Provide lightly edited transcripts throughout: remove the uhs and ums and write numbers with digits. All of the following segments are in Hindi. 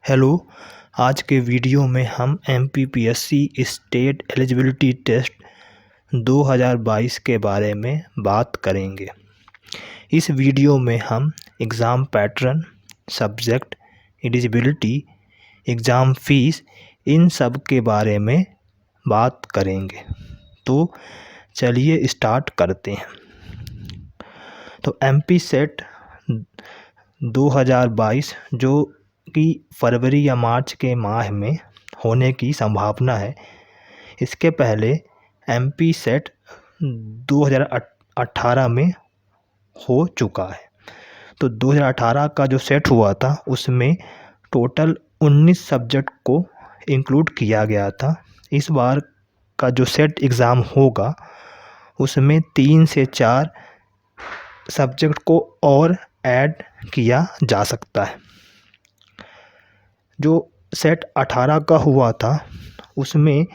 हेलो। आज के वीडियो में हम एमपीपीएससी स्टेट एलिजिबिलिटी टेस्ट 2022 के बारे में बात करेंगे। इस वीडियो में हम exam pattern, subject, eligibility, exam fees इन सब के बारे में बात करेंगे। तो चलिए स्टार्ट करते हैं। तो एमपी सेट 2022 जो कि फरवरी या मार्च के माह में होने की संभावना है। इसके पहले एमपी सेट 2018 में हो चुका है। तो 2018 का जो सेट हुआ था उसमें टोटल 19 सब्जेक्ट को इंक्लूड किया गया था। इस बार का जो सेट एग्ज़ाम होगा उसमें 3 से 4 सब्जेक्ट को और ऐड किया जा सकता है। जो सेट 18 का हुआ था उसमें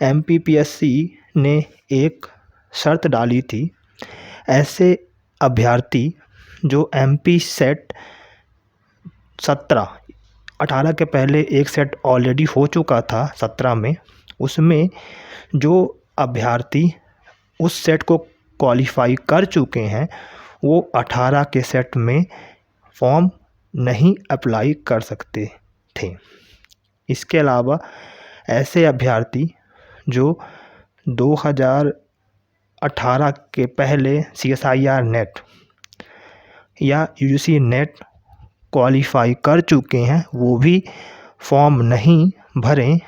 एमपीपीएससी ने एक शर्त डाली थी। ऐसे अभ्यर्थी जो एमपी सेट 18 के पहले एक सेट ऑलरेडी हो चुका था 17 में, उसमें जो अभ्यर्थी उस सेट को क्वालिफाई कर चुके हैं वो 18 के सेट में फॉर्म नहीं अप्लाई कर सकते थे। इसके अलावा ऐसे अभ्यर्थी जो 2018 के पहले CSIR नेट या UGC नेट क्वालिफाई कर चुके हैं वो भी फॉर्म नहीं भरें,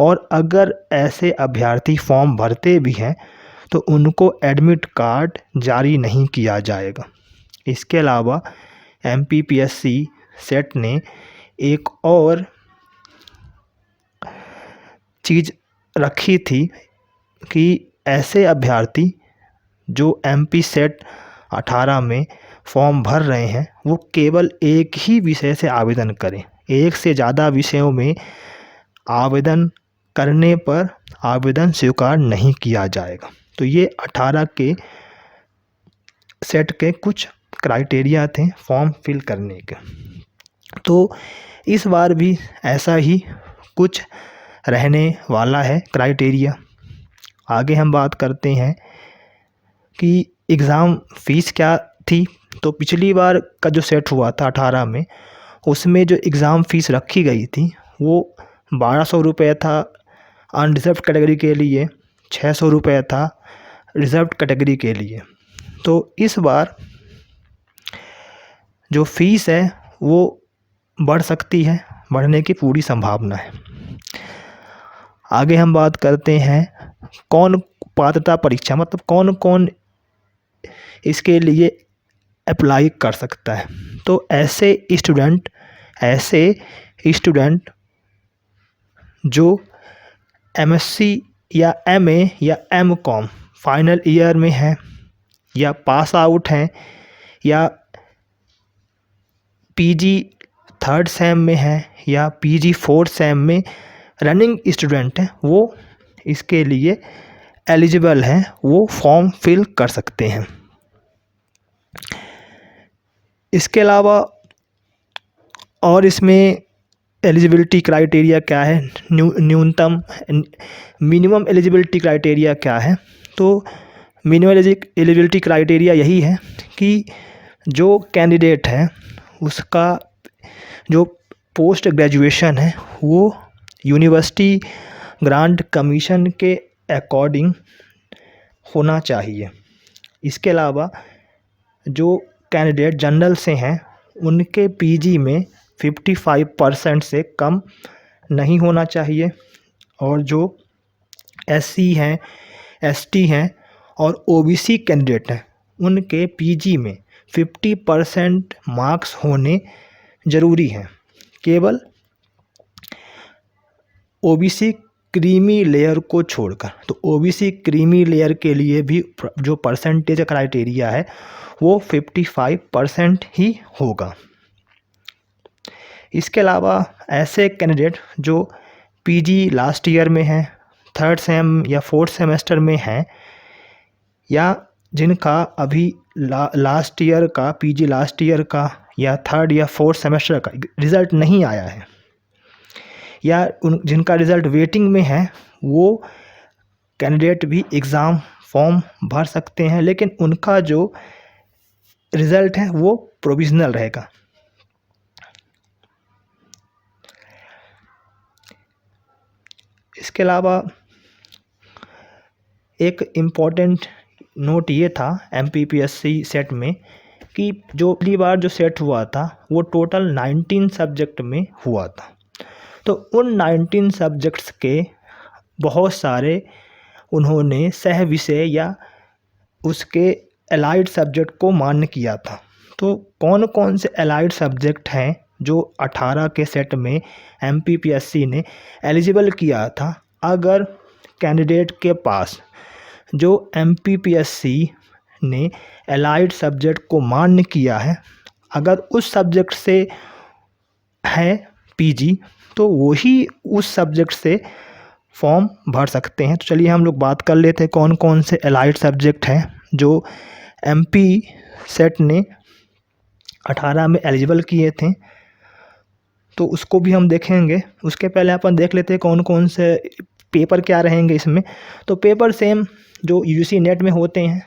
और अगर ऐसे अभ्यर्थी फॉर्म भरते भी हैं तो उनको एडमिट कार्ड जारी नहीं किया जाएगा। इसके अलावा एमपीपीएससी सेट ने एक और चीज़ रखी थी कि ऐसे अभ्यर्थी जो एमपी सेट 18 में फॉर्म भर रहे हैं वो केवल एक ही विषय से आवेदन करें। एक से ज़्यादा विषयों में आवेदन करने पर आवेदन स्वीकार नहीं किया जाएगा। तो ये 18 के सेट के कुछ क्राइटेरिया थे फॉर्म फिल करने के। तो इस बार भी ऐसा ही कुछ रहने वाला है क्राइटेरिया। आगे हम बात करते हैं कि एग्ज़ाम फ़ीस क्या थी। तो पिछली बार का जो सेट हुआ था 18 में, उसमें जो एग्ज़ाम फ़ीस रखी गई थी वो 1200 रुपये था अनरिज़र्व्ड कैटेगरी के लिए, 600 रुपये था रिज़र्व्ड कैटेगरी के लिए। तो इस बार जो फ़ीस है वो बढ़ सकती है, बढ़ने की पूरी संभावना है। आगे हम बात करते हैं कौन पात्रता परीक्षा, मतलब कौन कौन इसके लिए अप्लाई कर सकता है। तो ऐसे स्टूडेंट जो MSc या MA या MCOM फाइनल ईयर में हैं या पास आउट हैं या PG 3rd सेम में हैं या PG 4th सेम में रनिंग स्टूडेंट हैं, वो इसके लिए एलिजिबल हैं, वो फॉर्म फिल कर सकते हैं। इसके अलावा और इसमें एलिजिबिलिटी क्राइटेरिया क्या है, न्यूनतम मिनिमम एलिजिबिलिटी क्राइटेरिया क्या है। तो मिनिमम एलिजिबिलिटी क्राइटेरिया यही है कि जो कैंडिडेट है उसका जो पोस्ट ग्रेजुएशन है वो यूनिवर्सिटी ग्रांट कमीशन के अकॉर्डिंग होना चाहिए। इसके अलावा जो कैंडिडेट जनरल से हैं उनके PG में 55% से कम नहीं होना चाहिए, और जो SC हैं, ST हैं और OBC कैंडिडेट हैं उनके PG में 50% मार्क्स होने ज़रूरी हैं। केवल OBC क्रीमी लेयर को छोड़कर, तो OBC क्रीमी लेयर के लिए भी जो परसेंटेज क्राइटेरिया है वो 55% ही होगा। इसके अलावा ऐसे कैंडिडेट जो PG लास्ट ईयर में हैं, 3rd सेम या 4th सेमेस्टर में हैं, या जिनका अभी लास्ट ईयर का PG लास्ट ईयर का या थर्ड या फोर्थ सेमेस्टर का रिज़ल्ट नहीं आया है, या जिनका रिज़ल्ट वेटिंग में है, वो कैंडिडेट भी एग्ज़ाम फॉर्म भर सकते हैं, लेकिन उनका जो रिज़ल्ट है वो प्रोविज़नल रहेगा। इसके अलावा एक इम्पॉर्टेंट नोट ये था MPPSC सेट में कि जो पहली बार जो सेट हुआ था वो टोटल 19 सब्जेक्ट में हुआ था। तो उन 19 सब्जेक्ट्स के बहुत सारे उन्होंने सह विषय या उसके एलाइड सब्जेक्ट को मान्य किया था। तो कौन कौन से एलाइड सब्जेक्ट हैं जो 18 के सेट में MPPSC ने एलिजिबल किया था? अगर कैंडिडेट के पास जो MPPSC ने एलाइड सब्जेक्ट को मान्य किया है, अगर उस सब्जेक्ट से है PG, तो वही उस सब्जेक्ट से फॉर्म भर सकते हैं। तो चलिए हम लोग बात कर लेते हैं कौन कौन से एलाइड सब्जेक्ट हैं जो MP सेट ने 18 में एलिजिबल किए थे, तो उसको भी हम देखेंगे। उसके पहले अपन देख लेते हैं कौन कौन से पेपर क्या रहेंगे इसमें। तो पेपर सेम जो UGC नेट में होते हैं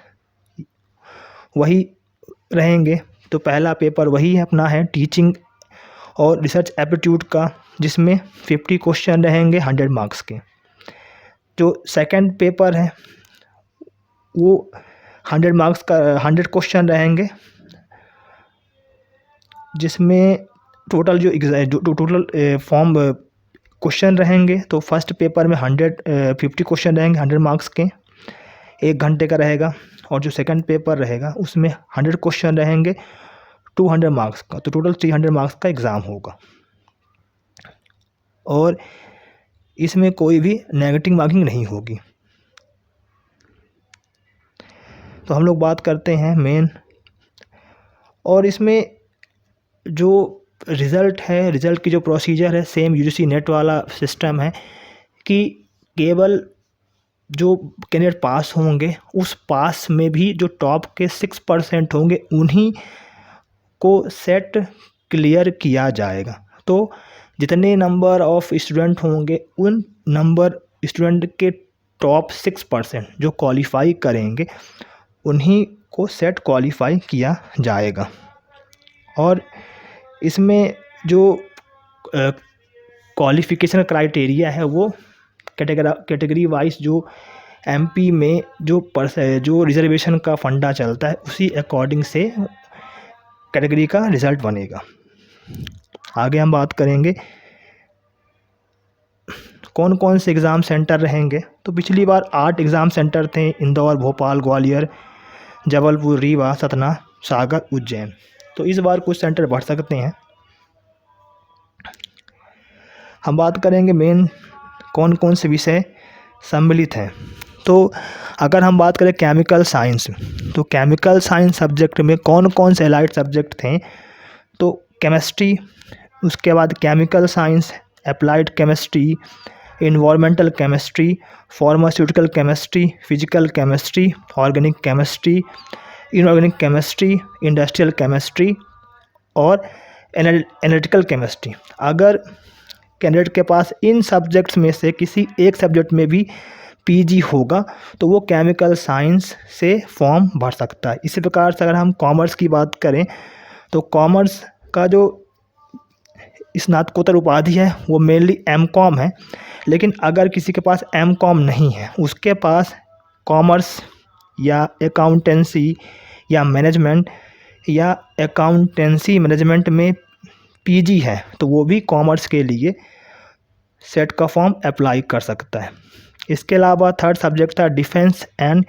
वही रहेंगे। तो पहला पेपर वही है अपना है टीचिंग और रिसर्च एप्टीट्यूड का, जिसमें 50 क्वेश्चन रहेंगे 100 मार्क्स के। जो सेकंड पेपर है वो 100 मार्क्स का 100 क्वेश्चन रहेंगे, जिसमें टोटल टोटल फॉर्म क्वेश्चन रहेंगे। तो फर्स्ट पेपर में 150 क्वेश्चन रहेंगे 100 मार्क्स के, 1 घंटे का रहेगा। और जो सेकंड पेपर रहेगा उसमें 100 क्वेश्चन रहेंगे 200 मार्क्स का। तो टोटल 300 मार्क्स का एग्ज़ाम होगा, और इसमें कोई भी नेगेटिव मार्किंग नहीं होगी। तो हम लोग बात करते हैं मेन, और इसमें जो रिज़ल्ट है, रिज़ल्ट की जो प्रोसीजर है सेम UGC नेट वाला सिस्टम है कि केवल जो कैंडिडेट पास होंगे उस पास में भी जो टॉप के 6% होंगे उन्हीं को सेट क्लियर किया जाएगा। तो जितने नंबर ऑफ़ स्टूडेंट होंगे उन नंबर स्टूडेंट के टॉप 6% जो क्वालिफ़ाई करेंगे उन्हीं को सेट क्वालिफ़ाई किया जाएगा। और इसमें जो क्वालिफ़िकेशन क्राइटेरिया है वो कैटेगरी वाइज जो MP में जो रिजर्वेशन का फंडा चलता है उसी अकॉर्डिंग से कैटेगरी का रिज़ल्ट बनेगा। आगे हम बात करेंगे कौन कौन से एग्ज़ाम सेंटर रहेंगे। तो पिछली बार 8 एग्ज़ाम सेंटर थे, इंदौर, भोपाल, ग्वालियर, जबलपुर, रीवा, सतना, सागर, उज्जैन। तो इस बार कुछ सेंटर बढ़ सकते हैं। हम बात करेंगे मेन कौन कौन से विषय सम्मिलित हैं। तो अगर हम बात करें केमिकल साइंस, तो केमिकल साइंस सब्जेक्ट में कौन कौन से एलाइड सब्जेक्ट थे? तो केमिस्ट्री, उसके बाद chemical science, applied chemistry, environmental chemistry, pharmaceutical chemistry, physical chemistry, organic chemistry, inorganic chemistry, industrial chemistry और एनालिटिकल केमिस्ट्री। अगर कैंडिडेट के पास इन सब्जेक्ट्स में से किसी एक सब्जेक्ट में भी PG होगा तो वो केमिकल साइंस से फॉर्म भर सकता है। इसी प्रकार से अगर हम कॉमर्स की बात करें तो कॉमर्स का जो स्नातकोत्तर उपाधि है वो मेनली MCOM है, लेकिन अगर किसी के पास MCOM नहीं है, उसके पास कॉमर्स या अकाउंटेंसी या मैनेजमेंट या अकाउंटेंसी मैनेजमेंट में PG है, तो वो भी कॉमर्स के लिए सेट का फॉर्म अप्लाई कर सकता है। इसके अलावा थर्ड सब्जेक्ट था डिफेंस एंड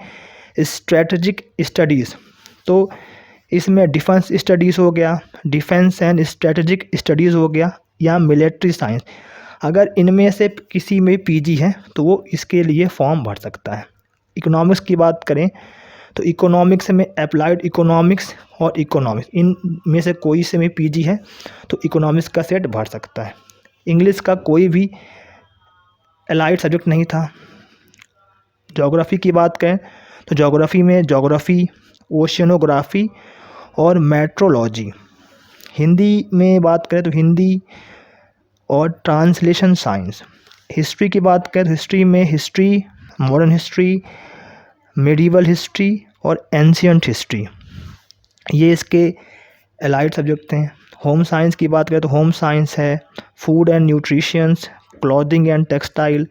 स्ट्रेटजिक स्टडीज़। तो इसमें डिफेंस स्टडीज़ हो गया, डिफेंस एंड स्ट्रेटजिक स्टडीज़ हो गया, या मिलिट्री साइंस। अगर इनमें से किसी में PG है तो वो इसके लिए फॉर्म भर सकता है। इकोनॉमिक्स की बात करें तो इकोनॉमिक्स में अप्लाइड इकोनॉमिक्स और इकोनॉमिक्स, इन में से कोई से में PG है तो इकोनॉमिक्स का सेट भर सकता है। इंग्लिश का कोई भी एलाइड सब्जेक्ट नहीं था। ज्योग्राफी की बात करें तो ज्योग्राफी में ज्योग्राफी, ओशियनोग्राफी और मेट्रोलॉजी, हिंदी में बात करें तो हिंदी और ट्रांसलेशन साइंस। हिस्ट्री की बात करें तो हिस्ट्री में history, modern history, medieval history और एंशियंट हिस्ट्री, ये इसके एलाइड सब्जेक्ट हैं। होम साइंस की बात करें तो होम साइंस है food and nutritions, clothing and textile,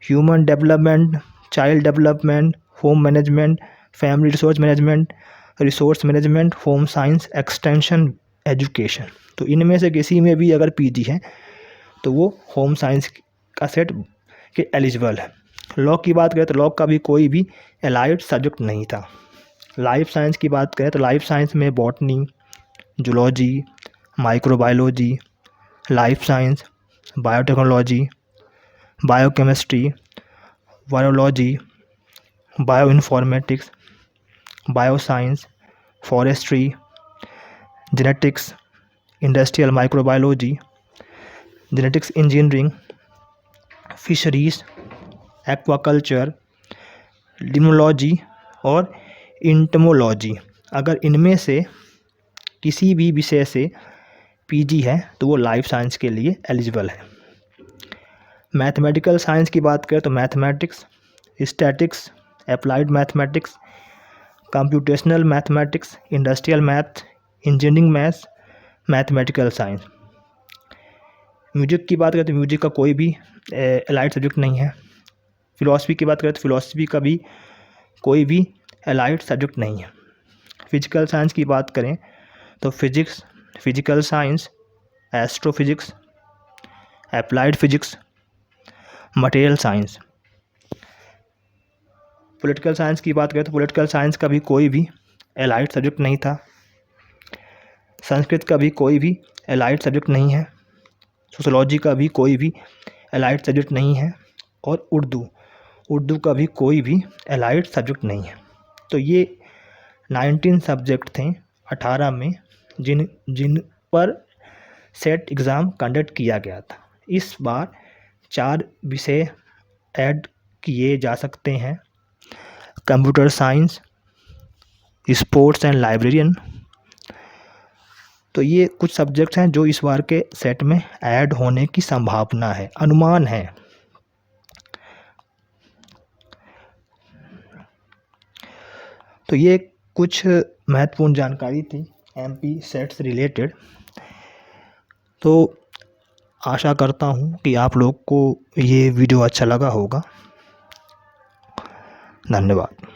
human development, child development, home management, family resource management, home science, extension education. तो इनमें से किसी में भी अगर पीजी है तो वो होम साइंस का सेट के एलिजिबल है। लॉ की बात करें तो लॉ का भी कोई भी एलाइड सब्जेक्ट नहीं था। लाइफ साइंस की बात करें तो लाइफ साइंस में botany, zoology, microbiology, life science, biotechnology, biochemistry, virology, bio informatics, bioscience, forestry, genetics, industrial microbiology, genetics engineering, fisheries, aquaculture, limnology और इंटमोलॉजी। अगर इनमें से किसी भी विषय से पीजी है तो वो लाइफ साइंस के लिए एलिजिबल है। मैथमेटिकल साइंस की बात करें तो mathematics, statics, applied mathematics, computational mathematics, industrial math, engineering maths, mathematical science. Music की बात करें तो म्यूजिक का कोई भी एलाइड सब्जेक्ट नहीं है। फिलॉसफी की बात करें तो फिलॉसफी का भी कोई भी एलाइड सब्जेक्ट नहीं है। फिजिकल साइंस की बात करें तो physics, physical science, astrophysics, applied physics, material science. Political science की बात करें तो पॉलिटिकल साइंस का भी कोई भी एलाइड सब्जेक्ट नहीं था। संस्कृत का भी कोई भी एलाइड सब्जेक्ट नहीं है। सोशोलॉजी का भी कोई भी एलाइड सब्जेक्ट नहीं है। और उर्दू का भी कोई भी एलाइड सब्जेक्ट नहीं है। तो ये 19 सब्जेक्ट थे 18 में जिन पर सेट एग्ज़ाम कंडक्ट किया गया था। इस बार 4 विषय ऐड किए जा सकते हैं, computer science, sports and librarian. तो ये कुछ सब्जेक्ट्स हैं जो इस बार के सेट में ऐड होने की संभावना है, अनुमान है। तो ये कुछ महत्वपूर्ण जानकारी थी एमपी सेट से रिलेटेड। तो आशा करता हूँ कि आप लोग को ये वीडियो अच्छा लगा होगा। धन्यवाद।